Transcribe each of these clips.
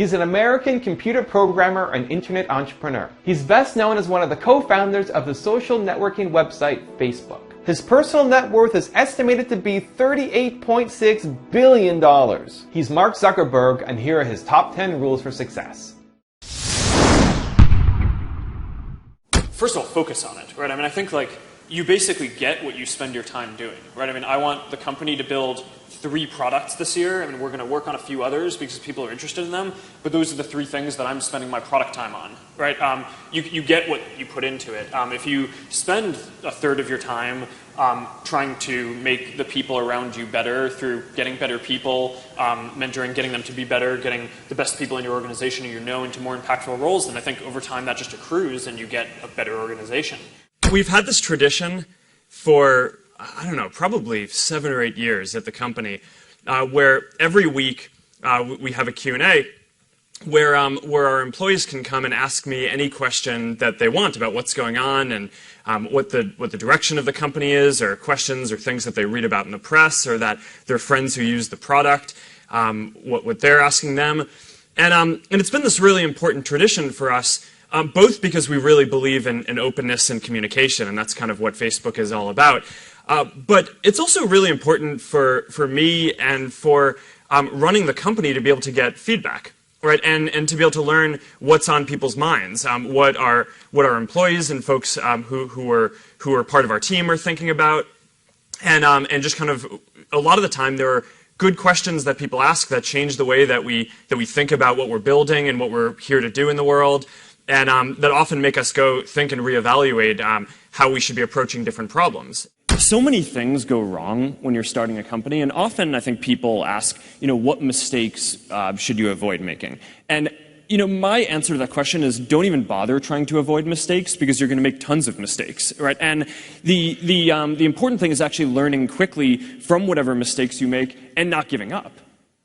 He's an American computer programmer and internet entrepreneur. He's best known as one of the co-founders of the social networking website Facebook. His personal net worth is estimated to be $38.6 billion. He's Mark Zuckerberg, and here are his top 10 rules for success. First of all, focus on it, right? I mean, I think you basically get what you spend your time doing, right? I mean, I want the company to build 3 products this year. I mean, we're going to work on a few others because people are interested in them, but those are the 3 things that I'm spending my product time on, right? You get what you put into it. If you spend a third of your time trying to make the people around you better through getting better people, mentoring, getting them to be better, getting the best people in your organization who you know into more impactful roles, then I think over time that just accrues and you get a better organization. We've had this tradition for, I don't know, probably 7 or 8 years at the company, where every week we have a Q&A where our employees can come and ask me any question that they want about what's going on and what the direction of the company is, or questions or things that they read about in the press, or that their friends who use the product, what they're asking them. And it's been this really important tradition for us, both because we really believe in openness and communication, and that's kind of what Facebook is all about. But it's also really important for me and for running the company to be able to get feedback, right? And to be able to learn what's on people's minds, what our employees and folks who are part of our team are thinking about, and just kind of a lot of the time there are good questions that people ask that change the way that we think about what we're building and what we're here to do in the world, and that often make us go think and reevaluate how we should be approaching different problems. So many things go wrong when you're starting a company, and often I think people ask, what mistakes should you avoid making? And my answer to that question is don't even bother trying to avoid mistakes, because you're going to make tons of mistakes, right? And the important thing is actually learning quickly from whatever mistakes you make and not giving up.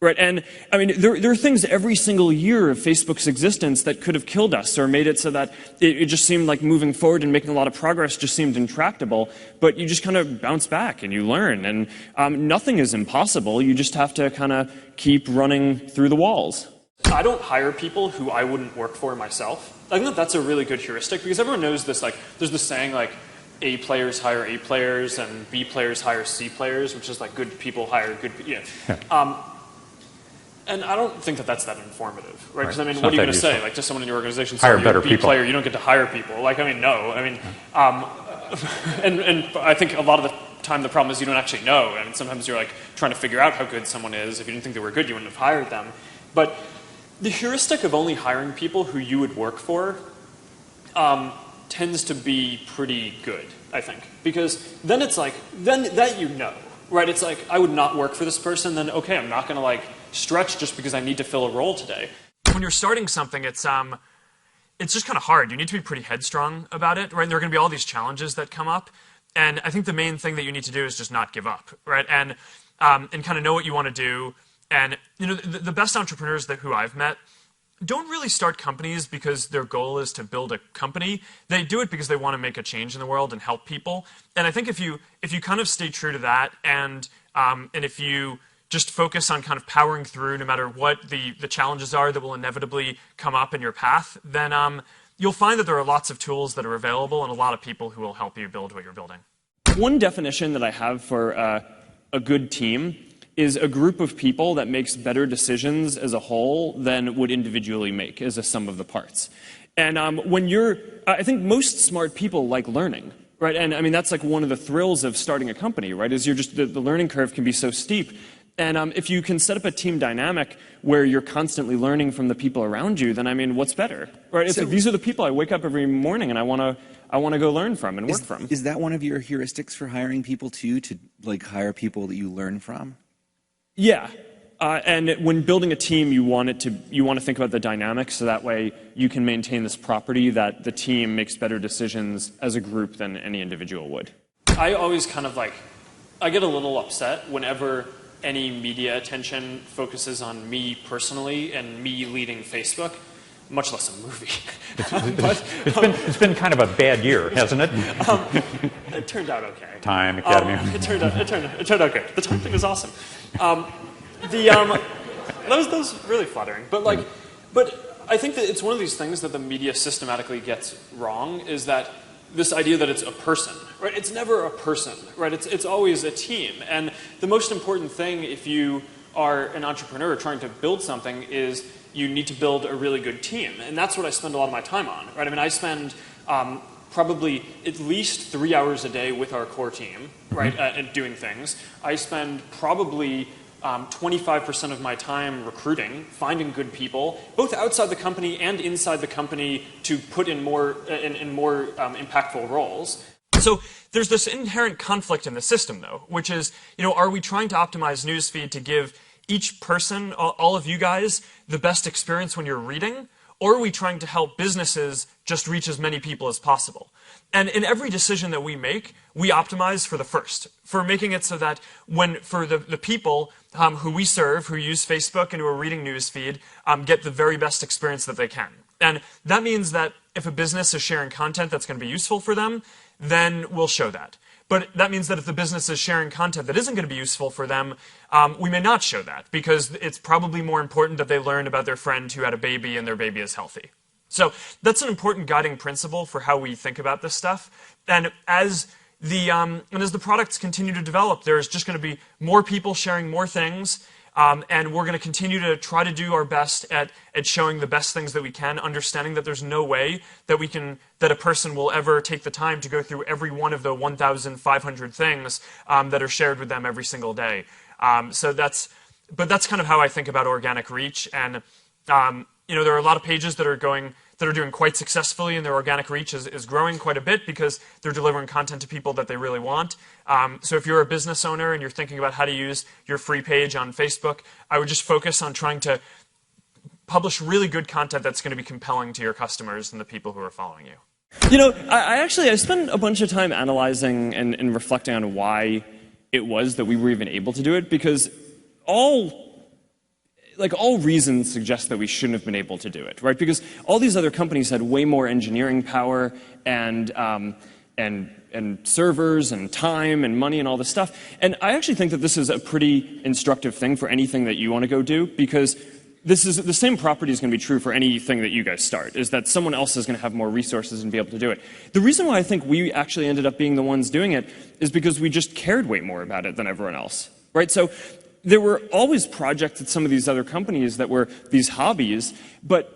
Right, and I mean, there are things every single year of Facebook's existence that could have killed us or made it so that it just seemed like moving forward and making a lot of progress just seemed intractable, but you just kind of bounce back and you learn, and nothing is impossible. You just have to kind of keep running through the walls. I don't hire people who I wouldn't work for myself. I think that's a really good heuristic, because everyone knows this, there's this saying A players hire A players and B players hire C players, which is good people hire good people. Yeah. And I don't think that that's that informative, right? Because I mean, what are you going to say? To someone in your organization, hire better B people. Player, you don't get to hire people. No. I mean, and I think a lot of the time the problem is you don't actually know. I mean, sometimes you're trying to figure out how good someone is. If you didn't think they were good, you wouldn't have hired them. But the heuristic of only hiring people who you would work for tends to be pretty good, I think, because then it's then that right? It's I would not work for this person. Then okay, I'm not going to stretch just because I need to fill a role today. When you're starting something, it's just kind of hard. You need to be pretty headstrong about it, right? And there are going to be all these challenges that come up, and I think the main thing that you need to do is just not give up, right? And kind of know what you want to do. And the best entrepreneurs who I've met don't really start companies because their goal is to build a company. They do it because they want to make a change in the world and help people. And I think if you kind of stay true to that, and if you just focus on kind of powering through no matter what the challenges are that will inevitably come up in your path, then you'll find that there are lots of tools that are available and a lot of people who will help you build what you're building. One definition that I have for a good team is a group of people that makes better decisions as a whole than would individually make as a sum of the parts. And I think most smart people like learning, right? And I mean, that's one of the thrills of starting a company, right? Is the learning curve can be so steep. And if you can set up a team dynamic where you're constantly learning from the people around you, then I mean, what's better, right? It's these are the people I wake up every morning and I want to go learn from and work from. Is that one of your heuristics for hiring people too? To hire people that you learn from? Yeah, and when building a team, you want to think about the dynamics, so that way you can maintain this property that the team makes better decisions as a group than any individual would. I always kind of I get a little upset whenever any media attention focuses on me personally and me leading Facebook, much less a movie. It's been kind of a bad year, hasn't it? It turned out okay. Time, Academy. It turned out good. The time thing was awesome. That was really flattering. But But I think that it's one of these things that the media systematically gets wrong, is that this idea that it's a person, right? It's never a person, right? It's always a team. And the most important thing if you are an entrepreneur trying to build something is you need to build a really good team. And that's what I spend a lot of my time on, right? I mean, I spend probably at least 3 hours a day with our core team, right, and doing things. I spend probably 25% of my time recruiting, finding good people, both outside the company and inside the company to put in more impactful roles. So there's this inherent conflict in the system, though, which is, are we trying to optimize newsfeed to give each person, all of you guys, the best experience when you're reading? Or are we trying to help businesses just reach as many people as possible? And in every decision that we make, we optimize for the first, for making it so that for the people who we serve, who use Facebook and who are reading newsfeed, get the very best experience that they can. And that means that if a business is sharing content that's going to be useful for them, then we'll show that. But that means that if the business is sharing content that isn't going to be useful for them, we may not show that, because it's probably more important that they learn about their friend who had a baby and their baby is healthy. So that's an important guiding principle for how we think about this stuff. And as the products continue to develop, there's just going to be more people sharing more things. And we're going to continue to try to do our best at showing the best things that we can, understanding that there's no way that a person will ever take the time to go through every one of the 1,500 things that are shared with them every single day. But that's kind of how I think about organic reach. And there are a lot of pages that are doing quite successfully, and their organic reach is growing quite a bit because they're delivering content to people that they really want. So if you're a business owner and you're thinking about how to use your free page on Facebook, I would just focus on trying to publish really good content that's going to be compelling to your customers and the people who are following you. I spent a bunch of time analyzing and reflecting on why it was that we were even able to do it, because all reasons suggest that we shouldn't have been able to do it, right? Because all these other companies had way more engineering power and servers and time and money and all this stuff. And I actually think that this is a pretty instructive thing for anything that you want to go do, because this is the same property is going to be true for anything that you guys start, is that someone else is going to have more resources and be able to do it. The reason why I think we actually ended up being the ones doing it is because we just cared way more about it than everyone else, right? So there were always projects at some of these other companies that were these hobbies, but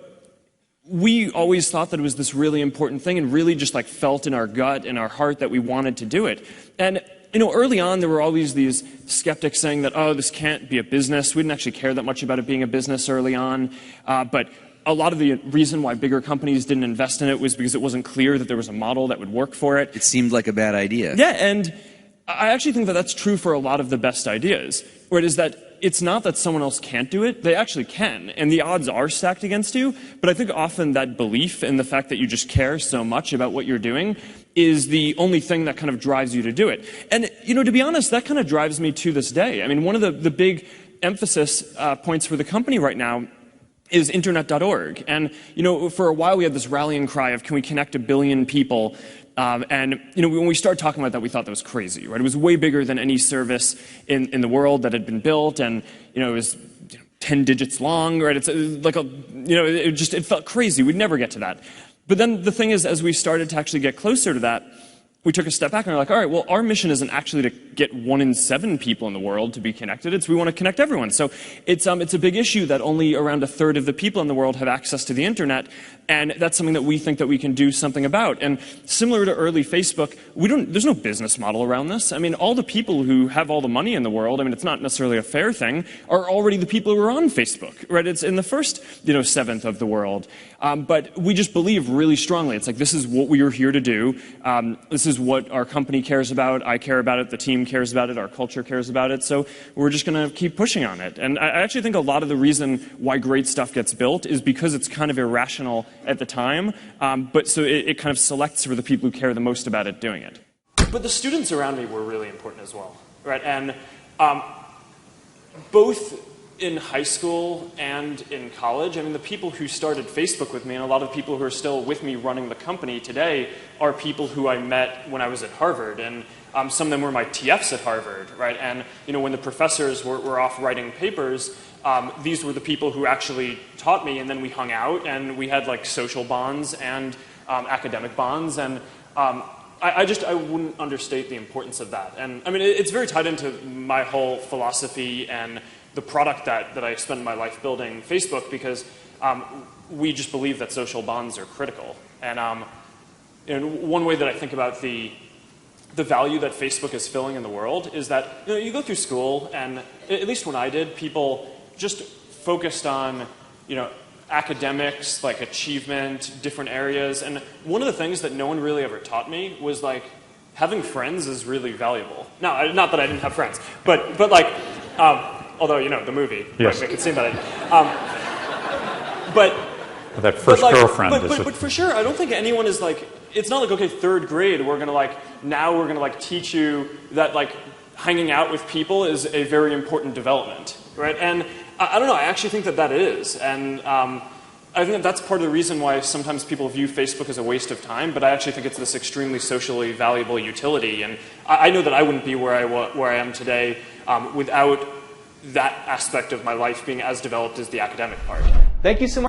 we always thought that it was this really important thing and really just felt in our gut and our heart that we wanted to do it. And early on there were always these skeptics saying that, oh, this can't be a business. We didn't actually care that much about it being a business early on, but a lot of the reason why bigger companies didn't invest in it was because it wasn't clear that there was a model that would work for it. It seemed like a bad idea. Yeah, and I actually think that that's true for a lot of the best ideas, where it is that it's not that someone else can't do it, they actually can, and the odds are stacked against you, but I think often that belief and the fact that you just care so much about what you're doing is the only thing that kind of drives you to do it. And, to be honest, that kind of drives me to this day. I mean, one of the big emphasis points for the company right now is internet.org. And, for a while we had this rallying cry of, can we connect 1 billion people? And when we started talking about that, we thought that was crazy, right? It was way bigger than any service in the world that had been built, and it was 10 digits long, right? It's it felt crazy. We'd never get to that. But then the thing is, as we started to actually get closer to that, we took a step back and we're like, all right, well, our mission isn't actually to get 1 in 7 people in the world to be connected. It's we want to connect everyone. So it's a big issue that only around 1/3 of the people in the world have access to the internet, and that's something that we think that we can do something about. And similar to early Facebook, there's no business model around this. I mean, all the people who have all the money in the world, I mean, it's not necessarily a fair thing, are already the people who are on Facebook, right? It's in the first, 1/7 of the world. But we just believe really strongly. It's this is what we are here to do. This is what our company cares about. I care about it. The team cares about it. Our culture cares about it. So we're just going to keep pushing on it. And I actually think a lot of the reason why great stuff gets built is because it's kind of irrational at the time. But so it kind of selects for the people who care the most about it doing it. But the students around me were really important as well, right? And both in high school and in college, I mean, the people who started Facebook with me, and a lot of people who are still with me running the company today, are people who I met when I was at Harvard. And some of them were my TFs at Harvard, right? And when the professors were off writing papers, these were the people who actually taught me, and then we hung out, and we had like social bonds and academic bonds, and I wouldn't understate the importance of that. And I mean, it's very tied into my whole philosophy and the product that I spend my life building, Facebook, because we just believe that social bonds are critical. And one way that I think about the value that Facebook is filling in the world is that, you know, you go through school, and at least when I did, people just focused on, you know, academics, like achievement, different areas. And one of the things that no one really ever taught me was like having friends is really valuable. Now, not that I didn't have friends, but like, although, you know, the movie, yes, make it seem that but that first girlfriend. But for sure, I don't think anyone is like, it's not like, okay, third grade, we're gonna teach you that like hanging out with people is a very important development, right? And I don't know, I actually think that is. And I think that that's part of the reason why sometimes people view Facebook as a waste of time, but I actually think it's this extremely socially valuable utility. And I know that I wouldn't be where I am today without that aspect of my life being as developed as the academic part. Thank you so much.